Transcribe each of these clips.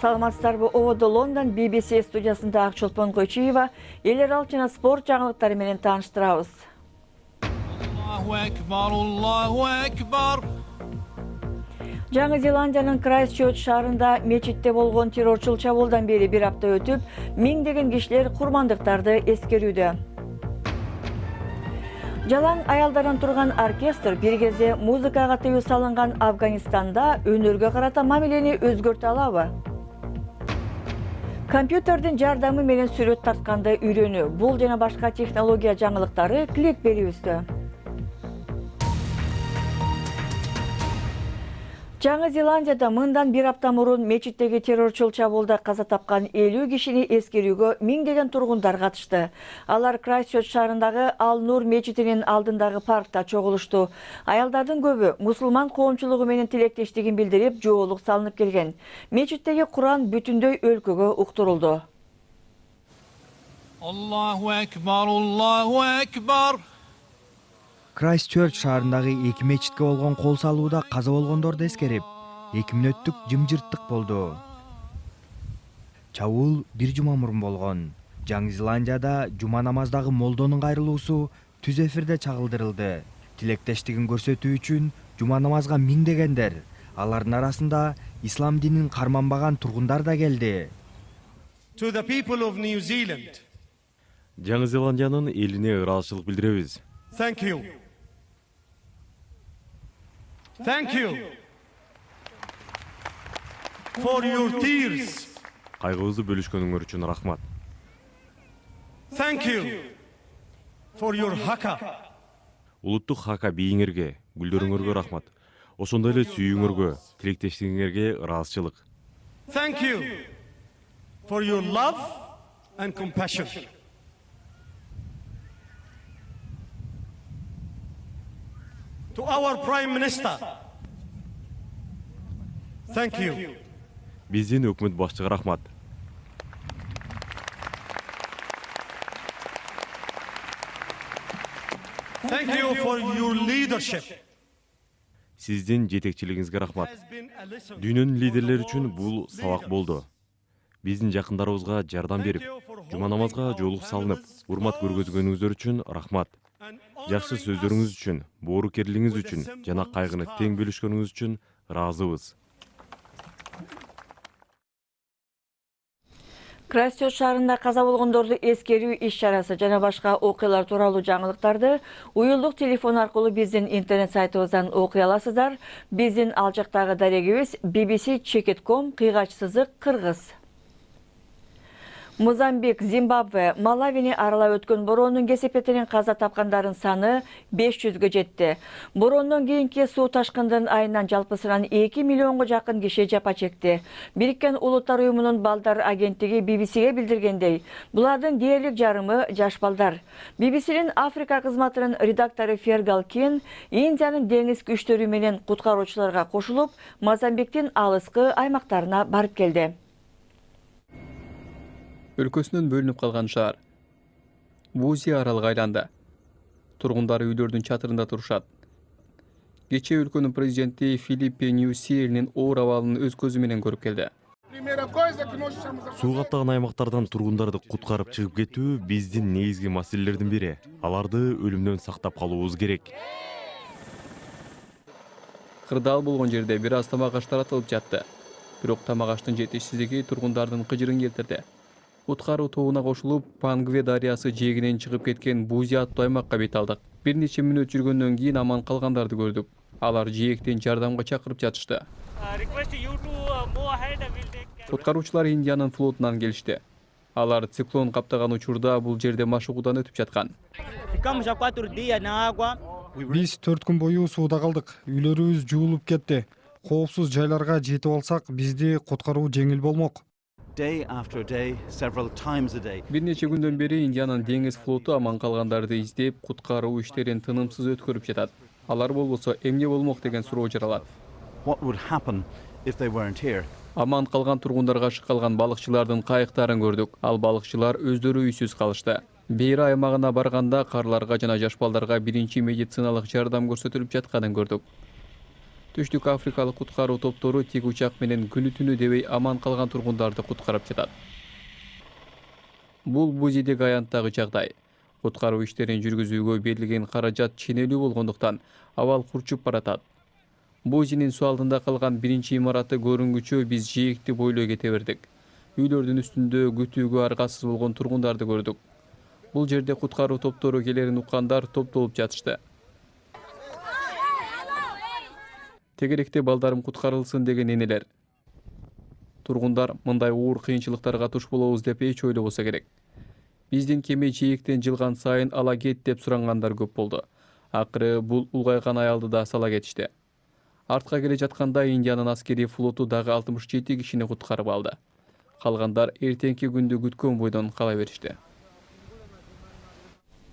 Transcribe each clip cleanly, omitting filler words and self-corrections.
Саламатсыздарбы, Оводо Лондон BBC студиясында Акчолпон Койчиева элер алчына спорт жаңылыктары менен тааныштырабыз. Allahu Ekber. Жаңы Зеландиянын Крайстчерч шаарында мечитте болгон террорчул чабуулдан бери бир апта өтүп, миңдеген кишилер курмандыктарды эскерүүдө. Жалаң аялдардан турган оркестр бир кезде музыкага тыюу салынган Афганистанда өнөргө карата мамилени өзгөртө алабы? Компьютердин жардамы менен сүрөт тартканды үйрөнүү, бул жана башка технология жаңылыктары клик берүүбүздө. Жаңы Зеландияда мындан бир апта мурун мечиттеги террорчул чабуулда каза тапкан 50 кишини эскерүүгө миңдеген тургундар катышты. Алар Крайстчерч шаарындагы Ал-Нур мечитинин алдындагы паркта чогулушту. Аялдардын көбү мусулман коомчулугу менен тилектештигин билдирип, жоолук салынып келген. Мечиттеги Куран бүтүндөй өлкөгө уктурулду. Allahu Ekber, Allahu Ekber. Крайстчерч шаарындагы эки мечитке болгон кол салууда каза болгондорду эскерип, 2 мүнөттүк жымжырттык болду. Чабуул бир жума мурун болгон. Жаңы Зеландияда жума намаздагы молдонун кайрылуусу түз эфирде чагылдырылды. Тилектештигин көрсөтүү үчүн жума намазга миңдегендер, алардын арасында ислам динин карманбаган тургундар да келди. To the people of New Zealand, Жаңы Зеландиянын элине ыраазычылык билдиребиз. thank you. Thank you for your tears. Кайгыбызды бөлүшкөнүңөр үчүн рахмат. Thank you for your haka. Улуттук хака бийиңерге, гүлдөрүңөргө рахмат. Ошондой эле сүйүүңөргө, тилектештигиңерге ыраазычылык. Thank you for your love and compassion. To our Prime Minister, thank you. Биздин өкмөт башчыга рахмат. Thank you for your leadership. Сиздин жетекчилигиңизге рахмат. Has been a lesson Дүйнөнүн for лидерлери the үчүн world's бул сабак leaders. болду. Биздин жакындарыбызга жардам берип, жума намазга жоолук салынып, урмат көргөзгөнүңүздөр үчүн рахмат. And Жакшы honoring сөздөрүңүз us үчүн, боорукерлигиңиз үчүн жана кайгыны тең бөлүшкөнүңүз үчүн ыраазыбыз. Крайстчерч шаарында каза болгондорду эскерүү иш-чарасы жана башка окуялар тууралуу жаңылыктарды уюлдук телефон аркылуу биздин интернет сайтыбыздан окуй аласыздар. Биздин алжактагы дарегибиз bbc.com/кыргыз. Мозамбик, Зимбабве, Малавини аралап өткөн бороонун кесепетинен каза тапкандардын саны 500гө жетти. Бороондон кийинки суу ташкындын айынан жалпысынан 2 миллионго жакын киши жапа чекти. Бириккен Улуттар уюмунун балдар агенттиги BBC'ге билдиргендей, булардын дээрлик жарымы жаш балдар. BBC'нин Африка кызматынын редактору Фергал Кин Индиянын деңиз күчтөрү менен куткаруучуларга кошулуп, Мозамбиктин алыскы аймактарына барып келди. Өлкөсүнөн бөлүнүп калган шаар. Бузи аралык айланды. Тургундары үйлөрдүн чатырында турушат. Кечээ өлкөнүн президенти Филиппе Ньюсиернин оор абалын өз көзү менен көрүп келди. Суу каптаган аймактардан тургундарды куткарып чыгып кетүү биздин негизги маселелердин бири. Аларды өлүмдөн сактап калуубуз керек. Кырдаал болгон жерде бир аз тамак аш таратылып жатты. Бирок тамак аштын жетишсиздиги тургундардын кыжырын келтирди. Куткаруу тобуна кошулуп, Пангве дарыясы жээгинен чыгып кеткен Бузи аттуу аймакка бет алдык. Бир нече мүнөт жүргөндөн кийин аман калгандарды көрдүк. Алар жээктен жардамга чакырып жатышты. Куткаруучулар Индиянын флотунан келишти. Алар циклон каптаган учурда бул жерде машыгуудан өтүп жаткан. Биз 4 күн бою сууда калдык. Үйлөрүбүз жуулуп кетти. Коопсуз жайларга жетип алсак, бизди куткаруу жеңил болмок. Day after day, several times a day. Бир нече күндөн бери Индиянын деңиз флоту аман калгандарды издеп, куткаруу иштерин тынымсыз өткөрүп жатат. Алар болбосо эмне болмок деген суроо жаралат. What would happen if they weren't here? Аман калган тургундарга шыккалган балыкчылардын кайыктарын көрдүк. Ал балыкчылар өздөрү үйсүз калышты. Бейра аймагына барганда карларга жана жаш балдарга биринчи медициналык жардам көрсөтүлүп жатканын көрдүк. Түштүк Африкалык куткаруу топтору тик учак менен күнү түнү дебей аман калган тургундарды куткарып жатат. Бул Бузидеги аянттагы жагдай. Куткаруу иштерин жүргүзүүгө берилген каражат ченелүү болгондуктан абал курчуп баратат. Бузинин суу алдында калган биринчи имараты көрүнгүчө биз жээкти бойлой кете бердик. Үйлөрдүн үстүндө күтүүгө аргасыз болгон тургундарды көрдүк. Бул жерде куткаруу топтору келерин уккандар топтолуп жатышты. Тегеректе балдарым куткарылсын деген энелер. Тургундар мындай уур кыйынчылыктарга туш болобуз деп эч ойлобосо керек. Биздин кеме жээктен жылган сайын ала кет деп сурангандар көп болду. Акыры бул улгайган аялды да сала кетишти. Артка келе jaтканда Индиянын аскери флоту дагы 67 кишини куткарып алды. Калгандар эртеңки күндү күткөн бойдон кала беришти.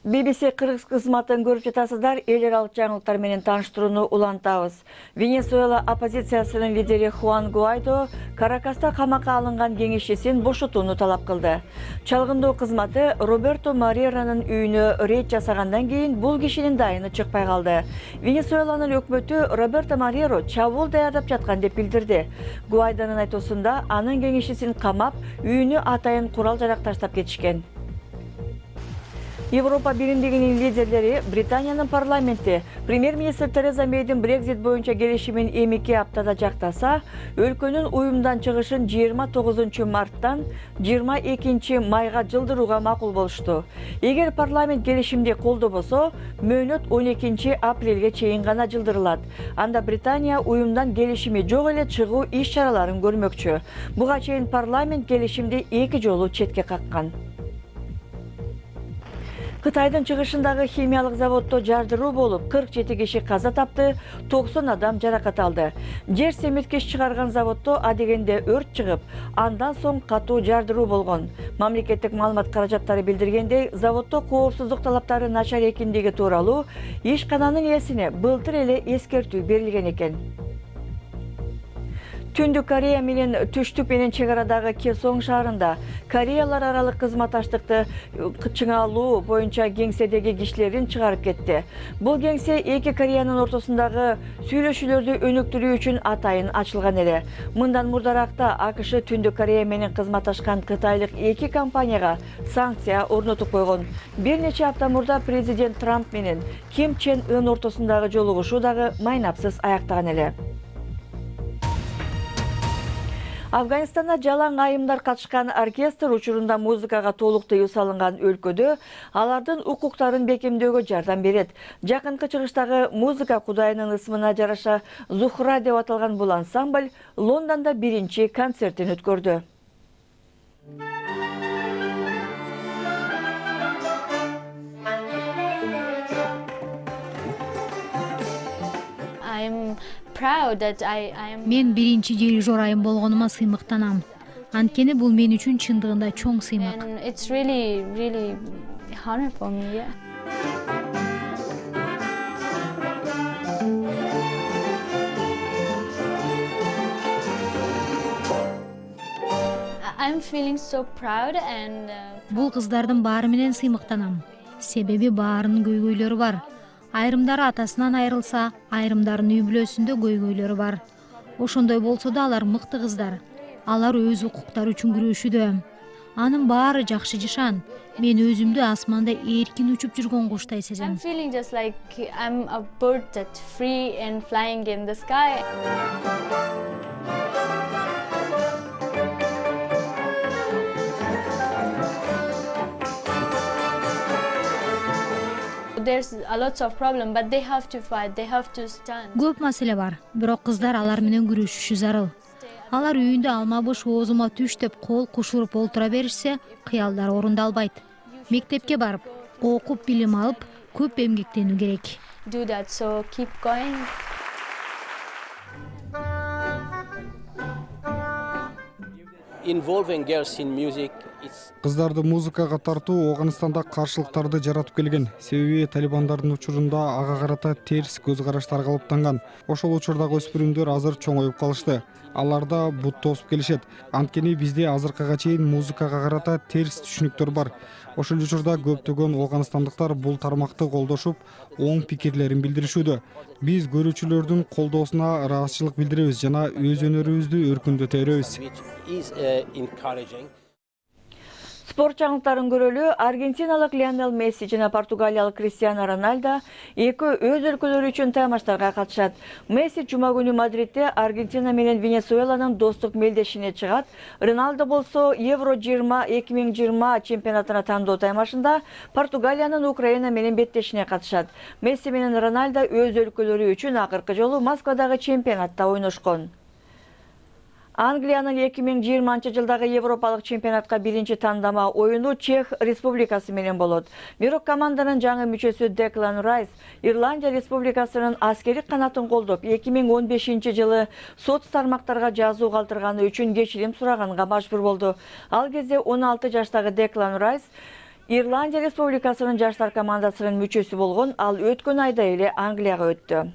BBC Кыргыз кызматын көрүп жатасыздар. Эл аралык жаңылыктар менен тааныштырууну улантабыз. Венесуэла оппозициясынын лидери Хуан Гуайдо Каракаста камакка алынган кеңешчисин бошотууну талап кылды. Чалгындоо кызматы Роберто Мареранын үйүнө рейд жасагандан кийин бул кишинин дайыны чыкпай калды. Венесуэланын өкмөтү Роберто Мареро чабуул даярдап жаткан деп билдирди. Гуайдонун айтуусунда анын кеңешчисин камап, үйүнө атайын курал-жарак таштап кетишкен. Европа биримдигинин лидерлери Британиянын парламенти премьер-министр Тереза Мейдин Брекзит боюнча келишимин эми 2 аптада жактаса, өлкөнүн уюмдан чыгышын 29 марттан 22 майга жылдырууга макул болушту. Эгер парламент келишимди колдобосо, мөөнөт 12 апрелге чейин гана жылдырылат. Анда Британия уюмдан келишими жок эле чыгуу иш-чараларын көрмөкчү. Буга чейин парламент келишимди 2 жолу четке каккан. Кытайдын чыгышындагы химиялык заводдо жардыруу болуп, 47 киши каза тапты, 90 адам жаракат алды. Жер семирткич чыгарган заводдо адегенде өрт чыгып, андан соң катуу жардыруу болгон. Мамлекеттик маалымат каражаттары билдиргендей, заводдо коопсуздук талаптары начар экендиги тууралуу ишкананын ээсине былтыр эле эскертүү берилген экен. Түндүк Корея менен түштүк менен чек арадагы Кесоң шаарында Кореялар аралык кызматташтыкты чыңалуу боюнча кеңседеги кишилерин чыгарып кетти. Бул кеңсе эки Кореянын ортосундагы сүйлөшүүлөрдү өнүктүрүү үчүн атайын ачылган эле. Мындан мурдаракта АКШ Түндүк Корея менен кызматташкан кытайлык эки компанияга санкция орнотуп койгон. Бир нече апта мурда президент Трамп менен Ким Чен Ын ортосундагы жолугушуу дагы майнапсыз аяктаган эле. Афганистанда жалаң айымдар катышкан оркестр учурунда музыкага толук тыюу салынган өлкөдө алардын укуктарын бекемдөөгө жардам берет. Жакынкы чыгыштагы музыка кудайынын ысмына жараша Зухра деп аталган бул ансамбль Лондонда биринчи концертин өткөрдү. Мен биринчи дирижер айым болгонума сыймыктанам. Анткени бул мен үчүн чындыгында чоң сыймык. Бул кыздардын баары менен сыймыктанам. Себеби баарынын көйгөйлөрү бар. Айрымдары атасынан айрылса, айрымдарынын үй бүлөсүндө көйгөйлөрү бар. Ошондой болсо да алар мыкты кыздар. Алар өз укуктары үчүн күрөшүүдө. Анын баары жакшы жашан. Мен өзүмдү асманда эркин учуп жүргөн куштай сезем. Көп маселе бар, бирок кыздар алар менен күрөшүшү зарыл. Алар үйүндө алма бош оозума түш деп кол кушуруп олтура беришсе, кыялдар орундалбайт. Мектепке барып, окуп билим алып, көп эмгектенүү керек. involving girls in music. Кыздарды музыкага тартуу Оганстанда каршылыктарды жаратып келген. Себеби талибандардын учурунда ага карата терс көз караштар калыптанган. Ошол учурдагы өспүрүмдөр азыр чоңоюп калышты. Аларда бут тосуп келишет. Анткени бизде азыркыга чейин музыкага карата терс түшүнүктөр бар. Ошол учурда көптөгөн оганстандыктар бул тармакты колдошуп, оң пикирлерин билдиришүүдө. Биз көрүүчүлөрдүн колдоосуна ыраазычылык билдиребиз жана өз өнөрүбүздү өркүндөтө беребиз. Спорт жаңылыктарын көрөлү. Аргентиналык Лионел Месси жана португалиялык Криштиану Роналдо эки өз өлкөлөрү үчүн таймаштарга катышат. Месси жума күнү Мадридте Аргентина менен Венесуэланын достук мелдешине чыгат. Роналдо болсо Евро 2020 чемпионатына тандоо таймашында Португалиянын Украина менен беттешине катышат. Месси менен Роналдо өз өлкөлөрү үчүн акыркы жолу Москвадагы чемпионатта ойношкон. Англиянын 2020 жылдагы Европалык чемпионатка биринчи тандама оюну Чех Республикасы менен болот. Бирок команданын жаңы мүчөсү Деклан Райс Ирландия Республикасынын аскердик канатын колдоп 2015 жылы сот тармактарга жазуу калтырганы үчүн кечирим сураганга мажбур болду. Ал кезде 16 жаштагы Деклан Райс Ирландия Республикасынын жаштар командасынын мүчөсү болгон, ал өткөн айда эле Англияга өттү.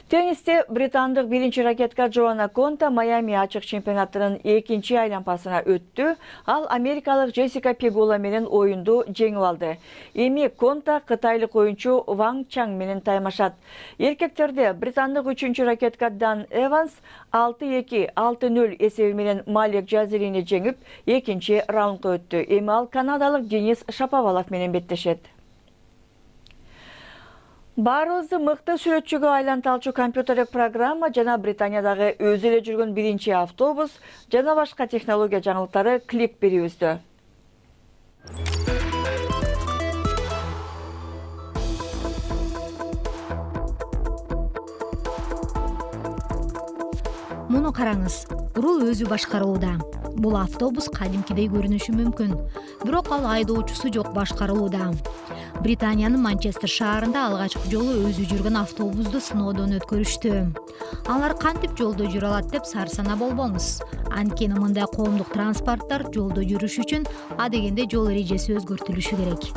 Теннисте британдык биринчи ракетка Джоанна Конта Майами ачык чемпионатынын экинчи айланпасына өттү. Ал америкалык Джессика Пегула менен оюнду жеңип алды. Эми Конта кытайлык оюнчу Ванг Чанг менен таймашат. Эркектерде британдык 3-чү ракетка Дан Эванс 6-2, 6-0 эсеби менен Малек Жазирини жеңип, экинчи раундга өттү. Эми ал канадалык Денис Шаповалов менен беттешет. Баарыбызды мыкты сүрөтчүгө айланталчу компьютерлик программа жана Британиядагы өзү эле жүргөн биринчи автобус жана башка технология жаңылыктары клик берүүбүздө. Муну караңыз, рул өзү башкарылууда. Бул автобус кадимкидей көрүнүшү мүмкүн, бирок ал айдоочусу жок башкарылууда. Британиянын Манчестер шаарында алгачкы жолу өзү жүргөн автобусту сыноодон өткөрүштү. Алар кантип жолдо жүрө алат деп сарсана болбоңуз. Анткени мындай коомдук транспорттор жолдо жүрүш үчүн адегенде жол эрежеси өзгөртүлүшү керек.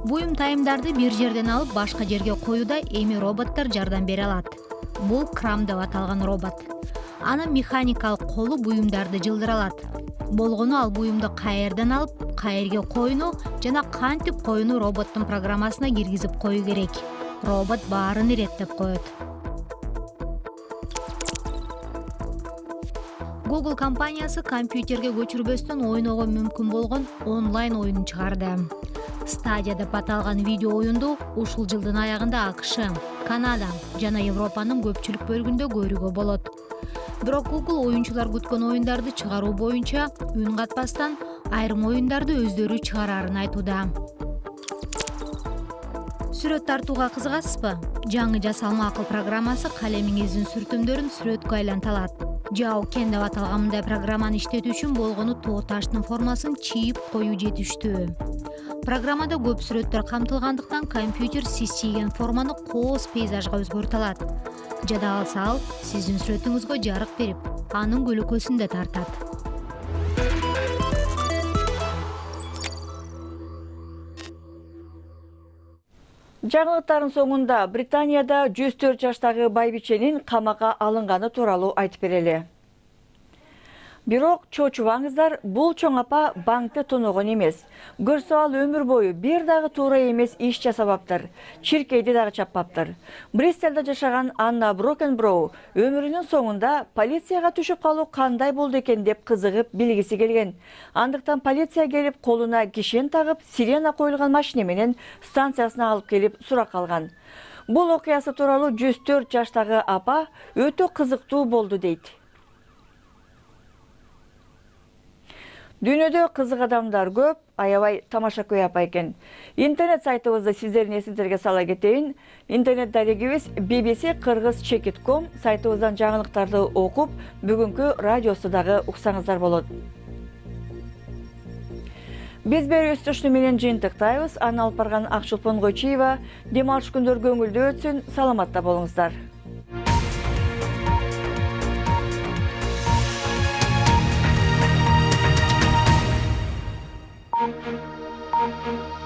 Буюм тайымдарды бир жерден алып башка жерге коюуда эми роботтор жардам бере алат. Бул крам деп аталган робот. Анын механикалык колу буюмдарды жылдыра алат. Болгону ал буюмду каерден алып, каерге коюну жана кантип коюну роботтун программасына киргизип коюу керек. Робот баарын иреттеп коет. Google компаниясы компьютерге көчүрбөстөн ойноого мүмкүн болгон онлайн оюн чыгарды. Stadia деп аталган видео оюнду ушул жылдын аягында АКШ, Канада жана Европанын көпчүлүк бөлүгүндө көрүүгө болот. Бирок Google оюнчулар күткөн оюндарды чыгаруу боюнча үн катпастан айрым оюндарды өздөрү чыгарарын айтууда. Сүрөт тартууга кызыгасызбы? Жаңы жасалма акыл программасы калемиңиздин сүртүмдөрүн сүрөткө айланталат. Jawken деп аталган мындай программаны иштетүү үчүн болгону тоо таштын формасын чийип коюу жетиштүү. Программада көп сүрөттөр камтылгандыктан компьютер сиз чийген форманы кооз пейзажга өзгөртө алат. Жада калса ал сиздин сүрөтүңүзгө жарык берип, анын көлөкөсүн да тартат. Жаңылыктардын соңунда Британияда 104 жаштагы байбиченин камакка алынганы тууралуу айтып берели. Бирок чочубаңыздар, бул чоң апа банкты тоногон эмес. Көрсө ал өмүр бою бир дагы туура эмес иш жасабаптыр. Чиркейди дагы чаппаптыр. Бристолдо жашаган Анна Брокенброу өмүрүнүн соңунда полицияга түшүп калуу кандай болду экен деп кызыгып билгиси келген. Андыктан полиция келип колуна кишен тагып, сирена коюлган машина менен станциясына алып келип сурак алган. Бул окуясы тууралуу 104 жаштагы апа өтө кызыктуу болду дейт. Дүйнөдө кызык адамдар көп, аябай тамаша көй апа экен. Интернет сайтыбызды сиздердин эсиңизге сала кетейин. Интернет дарегибиз bbc-kyrgyz.com сайтыбыздан жаңылыктарды окуп, бүгүнкү радиосу дагы уксаңыздар болот. Биз бери өстүшү менен жыйынтыктайбыз. Аны алып барган Акчулпон Койчиева. Дем алыш күндөр көңүлдүү өтсүн, саламатта болуңуздар. Thank you.